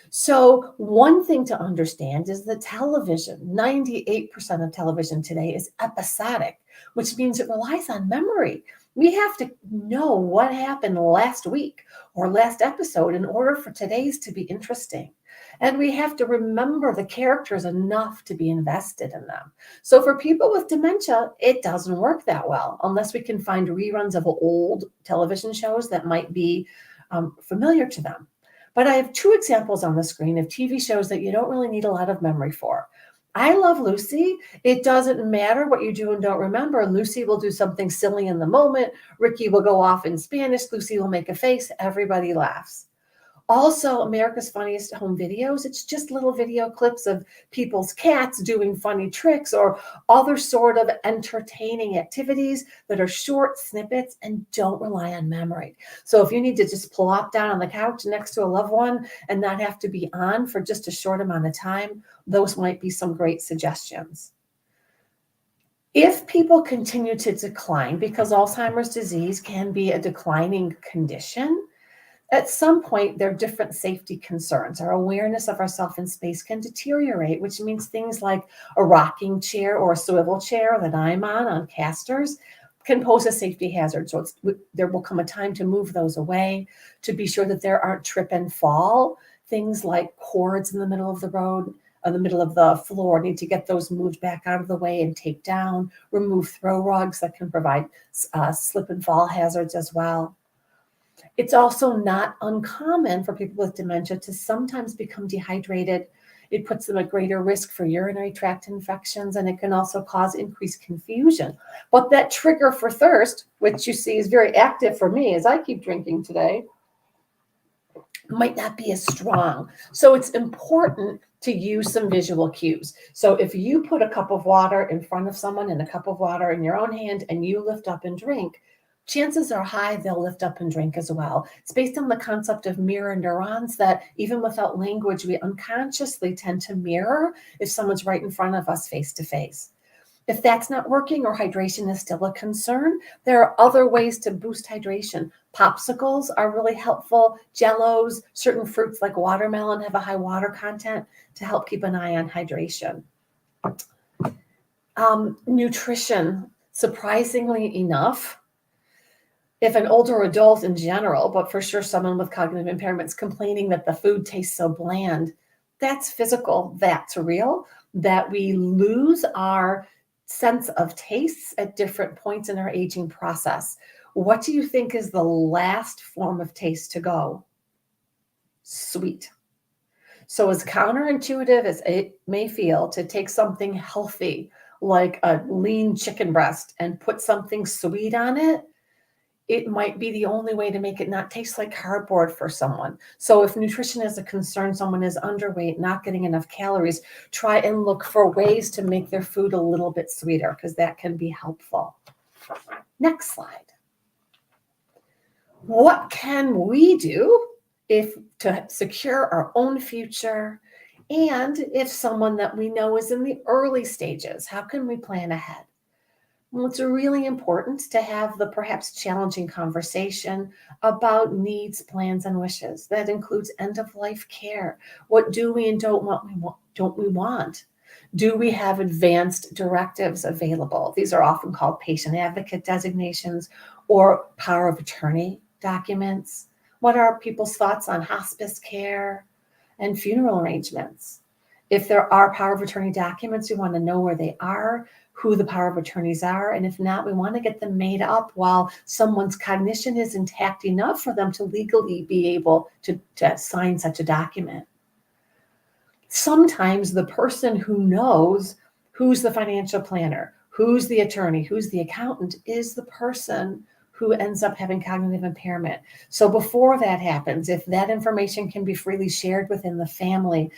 So one thing to understand is that television, 98% of television today is episodic, which means it relies on memory. We have to know what happened last week or last episode in order for today's to be interesting. And we have to remember the characters enough to be invested in them. So for people with dementia, it doesn't work that well unless we can find reruns of old television shows that might be familiar to them. But I have two examples on the screen of TV shows that you don't really need a lot of memory for. I Love Lucy. It doesn't matter what you do and don't remember. Lucy will do something silly in the moment. Ricky will go off in Spanish. Lucy will make a face. Everybody laughs. Also, America's Funniest Home Videos. It's just little video clips of people's cats doing funny tricks or other sort of entertaining activities that are short snippets and don't rely on memory. So if you need to just plop down on the couch next to a loved one and not have to be on for just a short amount of time, those might be some great suggestions. If people continue to decline, because Alzheimer's disease can be a declining condition, at some point, there are different safety concerns. Our awareness of ourself in space can deteriorate, which means things like a rocking chair or a swivel chair that I'm on casters can pose a safety hazard. So there will come a time to move those away, to be sure that there aren't trip and fall. Things like cords in the middle of the road, in the middle of the floor, need to get those moved back out of the way and take down. Remove throw rugs that can provide slip and fall hazards as well. It's also not uncommon for people with dementia to sometimes become dehydrated. It puts them at greater risk for urinary tract infections, and it can also cause increased confusion. But that trigger for thirst, which you see is very active for me as I keep drinking today, might not be as strong. So it's important to use some visual cues. So if you put a cup of water in front of someone and a cup of water in your own hand and you lift up and drink, chances are high they'll lift up and drink as well. It's based on the concept of mirror neurons that even without language, we unconsciously tend to mirror if someone's right in front of us face to face. If that's not working or hydration is still a concern, there are other ways to boost hydration. Popsicles are really helpful. Jellos, certain fruits like watermelon have a high water content to help keep an eye on hydration. Nutrition, surprisingly enough, if an older adult in general, but for sure someone with cognitive impairments complaining that the food tastes so bland, that's physical, that's real, that we lose our sense of tastes at different points in our aging process. What do you think is the last form of taste to go? Sweet. So as counterintuitive as it may feel to take something healthy like a lean chicken breast and put something sweet on it, it might be the only way to make it not taste like cardboard for someone. So if nutrition is a concern, someone is underweight, not getting enough calories, try and look for ways to make their food a little bit sweeter because that can be helpful. Next slide. What can we do to secure our own future? And if someone that we know is in the early stages, how can we plan ahead? Well, it's really important to have the perhaps challenging conversation about needs, plans, and wishes. That includes end-of-life care. What do we and don't we want? Do we have advanced directives available? These are often called patient advocate designations or power of attorney documents. What are people's thoughts on hospice care and funeral arrangements? If there are power of attorney documents, we want to know where they are, who the power of attorneys are, and if not, we want to get them made up while someone's cognition is intact enough for them to legally be able to sign such a document. Sometimes the person who knows who's the financial planner, who's the attorney, who's the accountant is the person who ends up having cognitive impairment. So before that happens, if that information can be freely shared within the family,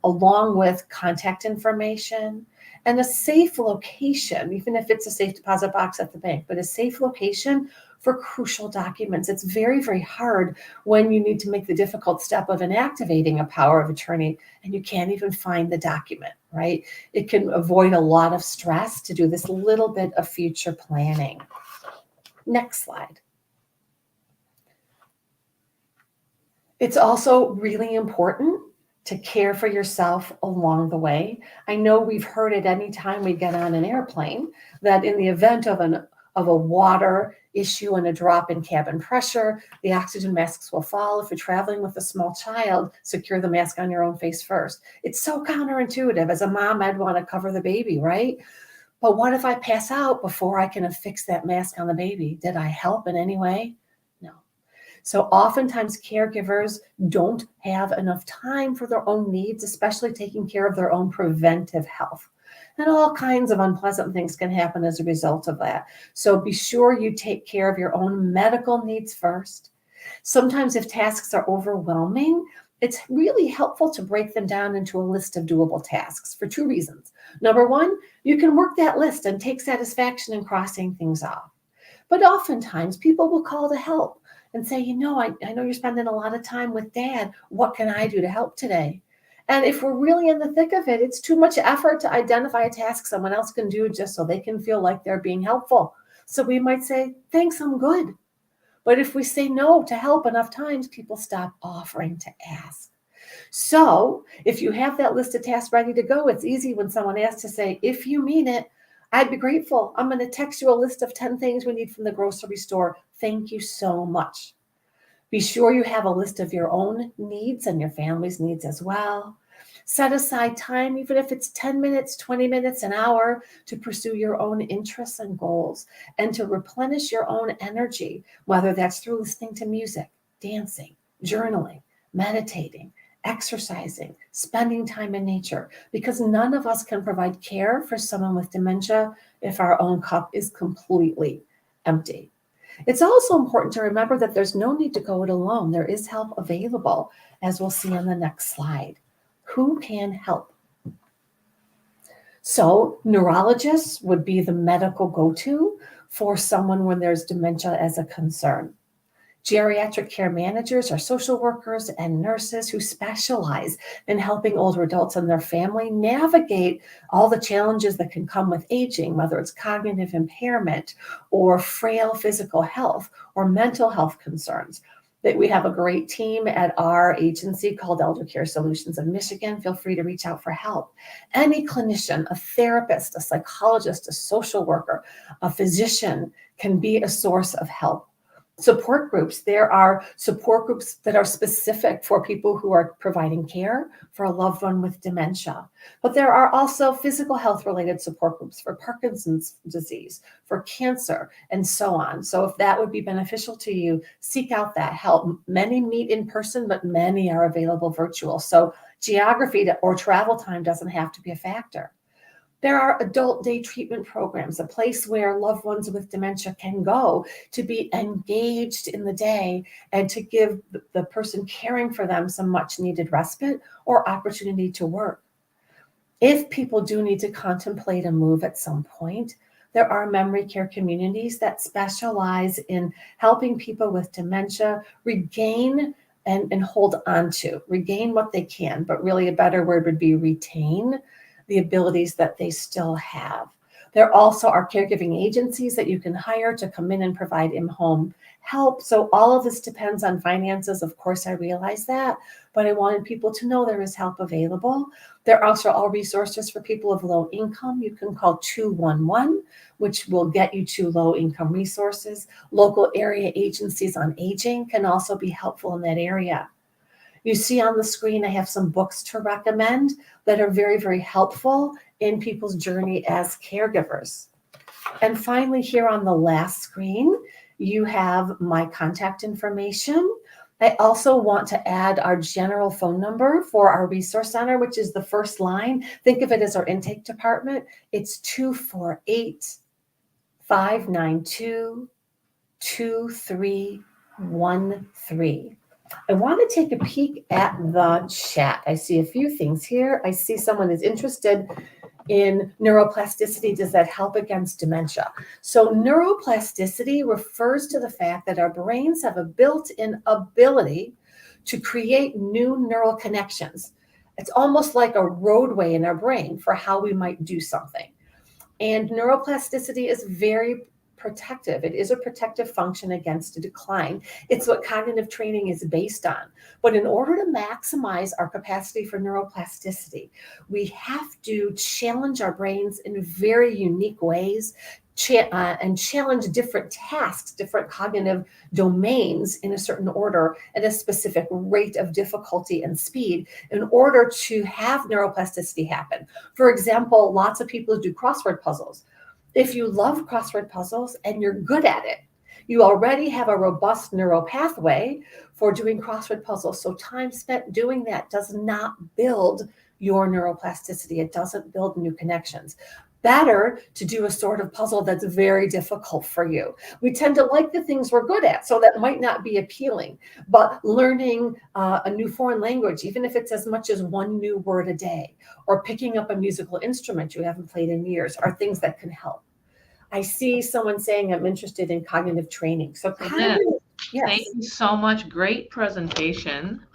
along with contact information and a safe location, even if it's a safe deposit box at the bank, but a safe location for crucial documents. It's very, very hard when you need to make the difficult step of inactivating a power of attorney and you can't even find the document, right? It can avoid a lot of stress to do this little bit of future planning. Next slide. It's also really important to care for yourself along the way. I know we've heard it anytime we get on an airplane that in the event of a water issue and a drop in cabin pressure, the oxygen masks will fall. If you're traveling with a small child, secure the mask on your own face first. It's so counterintuitive. As a mom, I'd want to cover the baby, right? But what if I pass out before I can affix that mask on the baby? Did I help in any way? No. So oftentimes caregivers don't have enough time for their own needs, especially taking care of their own preventive health. And all kinds of unpleasant things can happen as a result of that. So be sure you take care of your own medical needs first. Sometimes if tasks are overwhelming, it's really helpful to break them down into a list of doable tasks for two reasons. Number one, you can work that list and take satisfaction in crossing things off. But oftentimes people will call to help and say, I know you're spending a lot of time with Dad. What can I do to help today? And if we're really in the thick of it, it's too much effort to identify a task someone else can do just so they can feel like they're being helpful. So we might say, thanks, I'm good. But if we say no to help enough times, people stop offering to ask. So if you have that list of tasks ready to go, it's easy when someone asks to say, if you mean it, I'd be grateful. I'm going to text you a list of 10 things we need from the grocery store. Thank you so much. Be sure you have a list of your own needs and your family's needs as well. Set aside time, even if it's 10 minutes, 20 minutes, an hour, to pursue your own interests and goals and to replenish your own energy, whether that's through listening to music, dancing, journaling, meditating, exercising, spending time in nature, because none of us can provide care for someone with dementia if our own cup is completely empty. It's also important to remember that there's no need to go it alone. There is help available, as we'll see on the next slide. Who can help? So neurologists would be the medical go-to for someone when there's dementia as a concern. Geriatric care managers are social workers and nurses who specialize in helping older adults and their family navigate all the challenges that can come with aging, whether it's cognitive impairment or frail physical health or mental health concerns. That we have a great team at our agency called Elder Care Solutions of Michigan. Feel free to reach out for help. Any clinician, a therapist, a psychologist, a social worker, a physician can be a source of help. Support groups. There are support groups that are specific for people who are providing care for a loved one with dementia. But there are also physical health related support groups for Parkinson's disease, for cancer, and so on. So if that would be beneficial to you, seek out that help. Many meet in person, but many are available virtual. So geography or travel time doesn't have to be a factor. There are adult day treatment programs, a place where loved ones with dementia can go to be engaged in the day and to give the person caring for them some much needed respite or opportunity to work. If people do need to contemplate a move at some point, there are memory care communities that specialize in helping people with dementia regain and hold on to, regain what they can, but really a better word would be retain the abilities that they still have. There also are caregiving agencies that you can hire to come in and provide in-home help. So all of this depends on finances. Of course, I realize that, but I wanted people to know there is help available. There are also all resources for people of low income. You can call 211, which will get you to low income resources. Local area agencies on aging can also be helpful in that area. You see on the screen, I have some books to recommend that are very, very helpful in people's journey as caregivers. And finally, here on the last screen, you have my contact information. I also want to add our general phone number for our resource center, which is the first line. Think of it as our intake department. It's 248-592-2313. I want to take a peek at the chat. I see a few things here. I see someone is interested in neuroplasticity. Does that help against dementia? So neuroplasticity refers to the fact that our brains have a built-in ability to create new neural connections. It's almost like a roadway in our brain for how we might do something. And neuroplasticity is very protective. It is a protective function against a decline. It's what cognitive training is based on. But in order to maximize our capacity for neuroplasticity, we have to challenge our brains in very unique ways and challenge different tasks, different cognitive domains in a certain order at a specific rate of difficulty and speed in order to have neuroplasticity happen. For example, lots of people do crossword puzzles. If you love crossword puzzles and you're good at it, you already have a robust neural pathway for doing crossword puzzles. So time spent doing that does not build your neuroplasticity. It doesn't build new connections. Better to do a sort of puzzle that's very difficult for you. We tend to like the things we're good at, so that might not be appealing. But learning a new foreign language, even if it's as much as one new word a day, or picking up a musical instrument you haven't played in years, are things that can help. I see someone saying I'm interested in cognitive training. So yes. Thank you so much. Great presentation.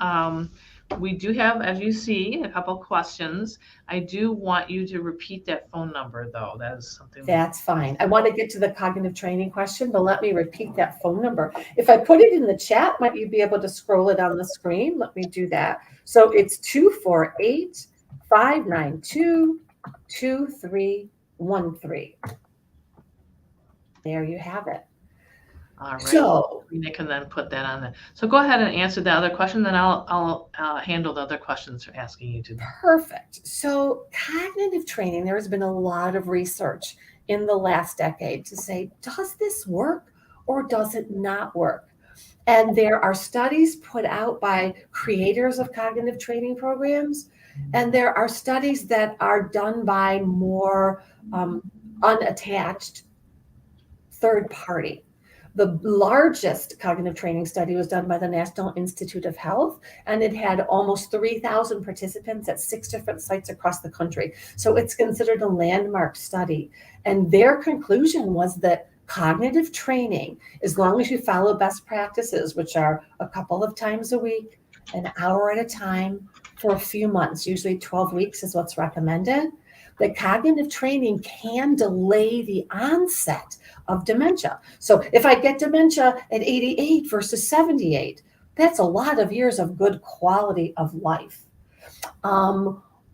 We do have, as you see, a couple questions. I do want you to repeat that phone number, though. That is something. That's fine. I want to get to the cognitive training question, but let me repeat that phone number. If I put it in the chat, might you be able to scroll it on the screen? Let me do that. So it's 248-592-2313. There you have it. All right. So Rena can then put that on there. So go ahead and answer the other question, then I'll handle the other questions for asking you to. Perfect. So cognitive training, there has been a lot of research in the last decade to say, does this work or does it not work? And there are studies put out by creators of cognitive training programs, and there are studies that are done by more unattached third party. The largest cognitive training study was done by the National Institute of Health, and it had almost 3,000 participants at 6 different sites across the country. So it's considered a landmark study. And their conclusion was that cognitive training, as long as you follow best practices, which are a couple of times a week, an hour at a time, for a few months, usually 12 weeks is what's recommended, that cognitive training can delay the onset of dementia. So if I get dementia at 88 versus 78, that's a lot of years of good quality of life.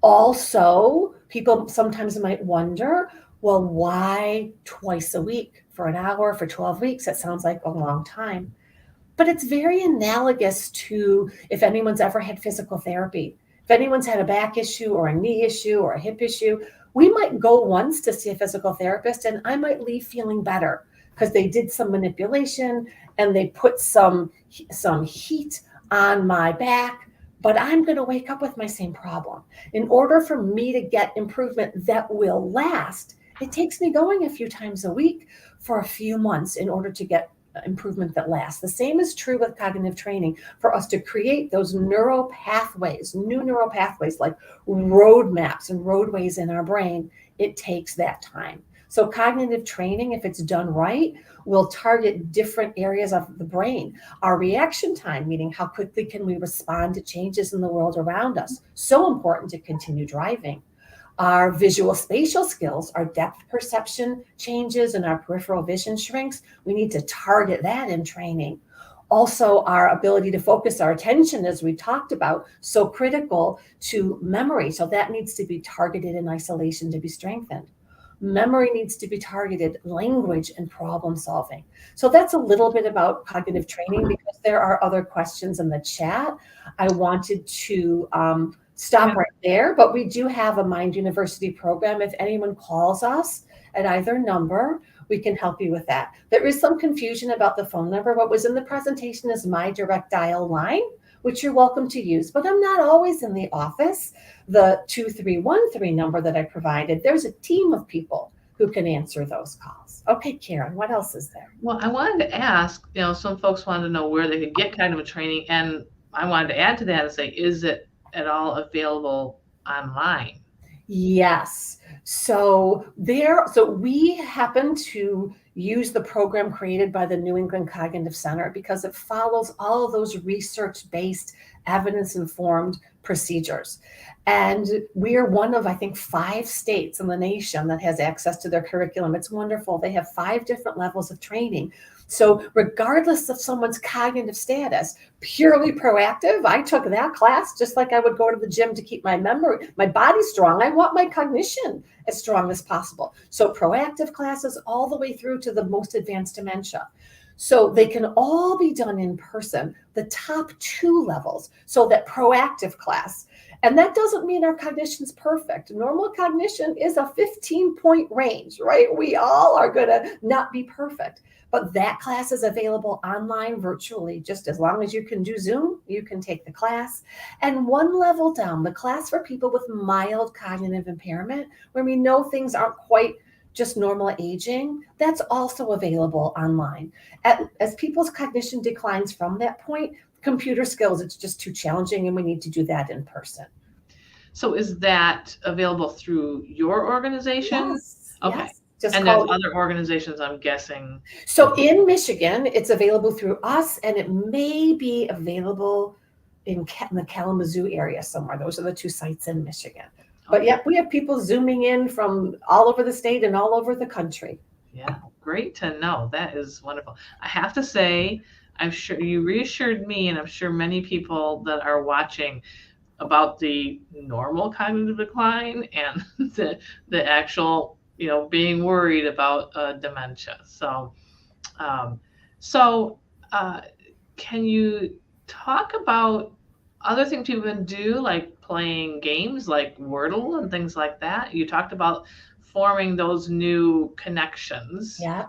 Also, people sometimes might wonder, well, why twice a week for an hour for 12 weeks? That sounds like a long time. But it's very analogous to if anyone's ever had physical therapy. If anyone's had a back issue or a knee issue or a hip issue, we might go once to see a physical therapist and I might leave feeling better because they did some manipulation and they put some heat on my back, but I'm going to wake up with my same problem. In order for me to get improvement that will last, it takes me going a few times a week for a few months in order to get improvement that lasts. The same is true with cognitive training. For us to create those neural pathways, new neural pathways like roadmaps and roadways in our brain, it takes that time. So cognitive training, if it's done right, will target different areas of the brain. Our reaction time, meaning how quickly can we respond to changes in the world around us, so important to continue driving. Our visual spatial skills, our depth perception changes and our peripheral vision shrinks. We need to target that in training. Also, our ability to focus our attention, as we talked about, so critical to memory. So that needs to be targeted in isolation to be strengthened. Memory needs to be targeted, language and problem solving. So that's a little bit about cognitive training. Because there are other questions in the chat, I wanted to stop right there, but we do have a Mind University program. If anyone calls us at either number, we can help you with that. There is some confusion about the phone number. What was in the presentation is my direct dial line, which you're welcome to use, but I'm not always in the office. The 2313 number that I provided, there's a team of people who can answer those calls. Okay, Karen, what else is there? Well, I wanted to ask, some folks wanted to know where they could get cognitive training, and I wanted to add to that and say, is it at all available online? Yes. So we happen to use the program created by the New England Cognitive Center because it follows all of those research-based, evidence-informed procedures. And we are one of, I think, 5 states in the nation that has access to their curriculum. It's wonderful. They have 5 different levels of training. So regardless of someone's cognitive status, purely proactive, I took that class just like I would go to the gym to keep my memory, my body strong. I want my cognition as strong as possible. So proactive classes all the way through to the most advanced dementia. So they can all be done in person, the top 2 levels. So that proactive class. And that doesn't mean our cognition's perfect. Normal cognition is a 15-point range, right? We all are going to not be perfect. But that class is available online virtually. Just as long as you can do Zoom, you can take the class. And one level down, the class for people with mild cognitive impairment, where we know things aren't quite just normal aging, that's also available online. As people's cognition declines from that point, computer skills, it's just too challenging, and we need to do that in person. So is that available through your organization? Yes. Okay. Yes. And there's other organizations, I'm guessing. So in Michigan, it's available through us, and it may be available in the Kalamazoo area somewhere. Those are the 2 sites in Michigan. But yeah, we have people Zooming in from all over the state and all over the country. Yeah, great to know. That is wonderful. I have to say, I'm sure you reassured me, and I'm sure many people that are watching, about the normal cognitive decline and the actual, being worried about dementia. So, can you talk about other things people can do, like playing games like Wordle and things like that? You talked about forming those new connections. Yeah.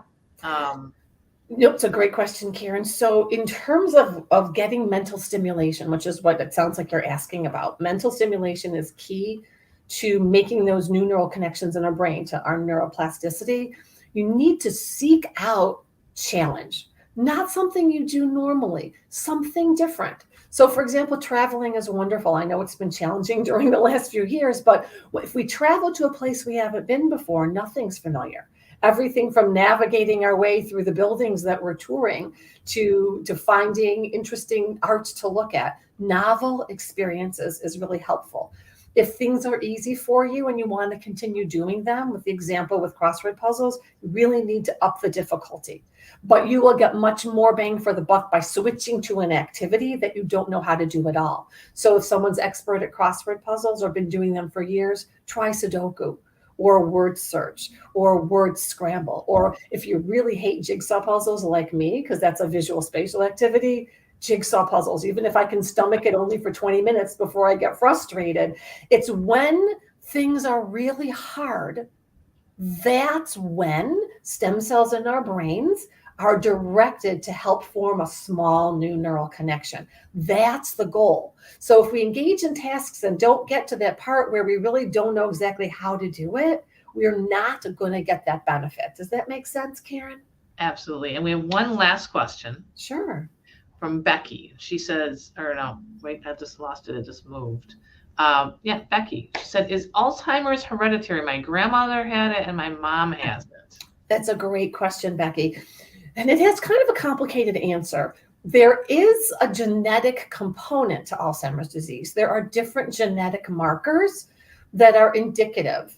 It's a great question, Karen. So in terms of getting mental stimulation, which is what it sounds like you're asking about, mental stimulation is key to making those new neural connections in our brain, to our neuroplasticity. You need to seek out challenge, not something you do normally, something different. So for example, traveling is wonderful. I know it's been challenging during the last few years, but if we travel to a place we haven't been before, nothing's familiar. Everything from navigating our way through the buildings that we're touring to finding interesting art to look at. Novel experiences is really helpful. If things are easy for you and you want to continue doing them, with the example with crossword puzzles, you really need to up the difficulty. But you will get much more bang for the buck by switching to an activity that you don't know how to do at all. So if someone's expert at crossword puzzles or been doing them for years, try Sudoku, or word search, or word scramble. Or if you really hate jigsaw puzzles like me, because that's a visual spatial activity, jigsaw puzzles, even if I can stomach it only for 20 minutes before I get frustrated. It's when things are really hard, that's when stem cells in our brains are directed to help form a small new neural connection. That's the goal. So if we engage in tasks and don't get to that part where we really don't know exactly how to do it, we're not going to get that benefit. Does that make sense, Karen? Absolutely. And we have one last question. Sure. From Becky. She says, or no, wait, I just lost it. It just moved. Becky. She said, is Alzheimer's hereditary? My grandmother had it and my mom has it. That's a great question, Becky. And it has kind of a complicated answer. There is a genetic component to Alzheimer's disease. There are different genetic markers, that are indicative,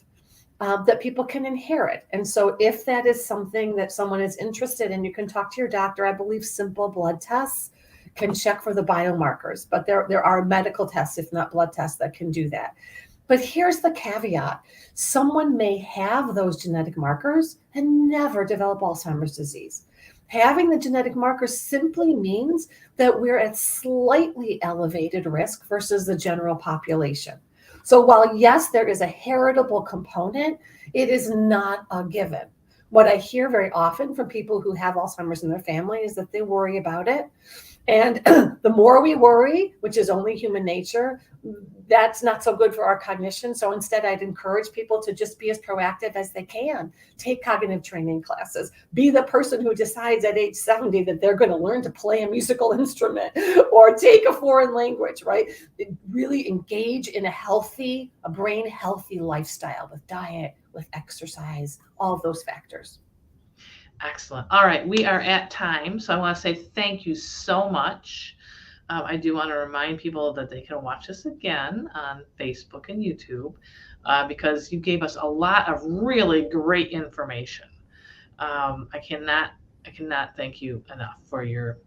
that people can inherit. And so if that is something that someone is interested in, you can talk to your doctor. I believe simple blood tests can check for the biomarkers, but there are medical tests, if not blood tests, that can do that. But here's the caveat. Someone may have those genetic markers and never develop Alzheimer's disease. Having the genetic markers simply means that we're at slightly elevated risk versus the general population. So while yes, there is a heritable component, it is not a given. What I hear very often from people who have Alzheimer's in their family is that they worry about it. And the more we worry, which is only human nature, that's not so good for our cognition. So instead, I'd encourage people to just be as proactive as they can. Take cognitive training classes. Be the person who decides at age 70 that they're going to learn to play a musical instrument or take a foreign language, right? Really engage in a brain healthy lifestyle with diet, with exercise, all of those factors. Excellent. All right, we are at time, so I want to say thank you so much. I do want to remind people that they can watch this again on Facebook and YouTube because you gave us a lot of really great information. I cannot thank you enough for your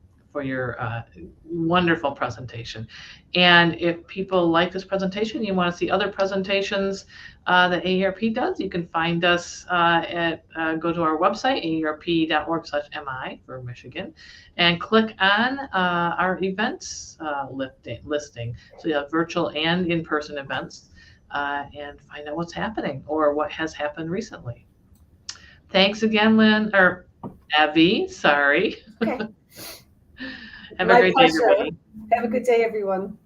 wonderful presentation. And if people like this presentation, you want to see other presentations that AARP does, you can find us go to our website, aarp.org/mi for Michigan, and click on our events listing. So you have virtual and in-person events and find out what's happening or what has happened recently. Thanks again, Lynn, or Abby, sorry. Okay. Have My a great pleasure. day, everybody. Have a good day, everyone.